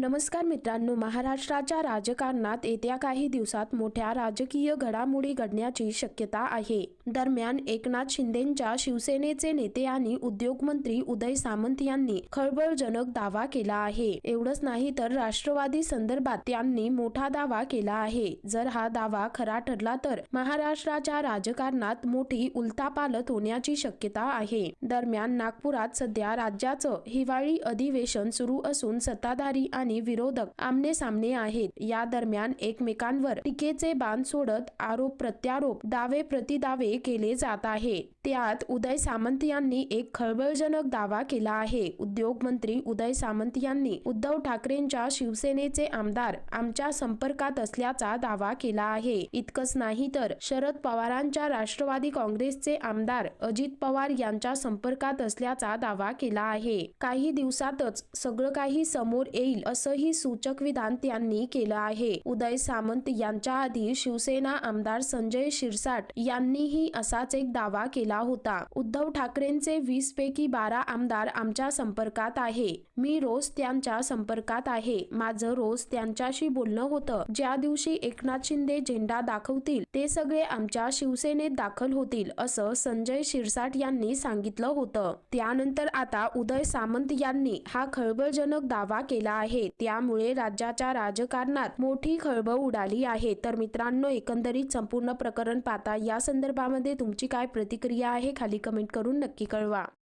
नमस्कार मित्रांनो, महाराष्ट्राच्या राजकारणात येत्या काही दिवसात मोठ्या राजकीय घडामोडी घडण्याची शक्यता आहे। दरम्यान एकनाथ शिंदेंच्या शिवसेनेचे नेते आणि उद्योगमंत्री उदय सामंत यांनी खळबळजनक दावा केला आहे। एवढंच नाही तर राष्ट्रवादी संदर्भात त्यांनी मोठा दावा केला आहे। जर हा दावा खरा ठरला तर महाराष्ट्राच्या राजकारणात मोठी उलथापालथ होण्याची शक्यता आहे। दरम्यान नागपुरात सध्या राज्याचं हिवाळी अधिवेशन सुरू असून सत्ताधारी आणि विरोधक आमने सामने आहेत। या दरम्यान एकमेकांवर टीकेचे बाण सोडत आरोप प्रत्यारोप, दावे प्रतिदावे केले जात आहे। त्यात उदय सामंत यांनी एक खळबळजनक दावा केला आहे। उद्योग मंत्री उदय सामंत यांनी उद्धव ठाकरेंच्या शिवसेनेचे आमदार आमच्या संपर्कात असल्याचा दावा केला आहे। इतकंच नाही तर शरद पवारांच्या राष्ट्रवादी काँग्रेसचे आमदार अजित पवार यांच्या संपर्कात असल्याचा दावा केला आहे। काही दिवसातच सगळं काही समोर येईल असंही सूचक विधान त्यांनी केलं आहे। उदय सामंत यांच्या आधी शिवसेना आमदार संजय शिरसाट यांनीही असाच एक दावा केला होता। उद्धव ठाकरेंचे 20 पैकी 12 आमदार आमच्या संपर्कात आहे। मी रोज त्यांच्या संपर्कात आहे। माझं रोज त्यांच्याशी बोलणं होतं। ज्या दिवशी एकनाथ शिंदे झेंडा दाखवतील ते सगळे आमच्या शिवसेनेत दाखल होतील असं संजय शिरसाट यांनी सांगितलं होतं। त्यानंतर आता उदय सामंत यांनी हा खळबळजनक दावा केला आहे। त्यामुळे राज्याच्या राजकारणात मोठी खळबळ उडाली आहे। तर मित्रांनो, एकंदरीत संपूर्ण प्रकरण पाहता या संदर्भामध्ये तुमची काय प्रतिक्रिया आहे खाली कमेंट करून नक्की कळवा।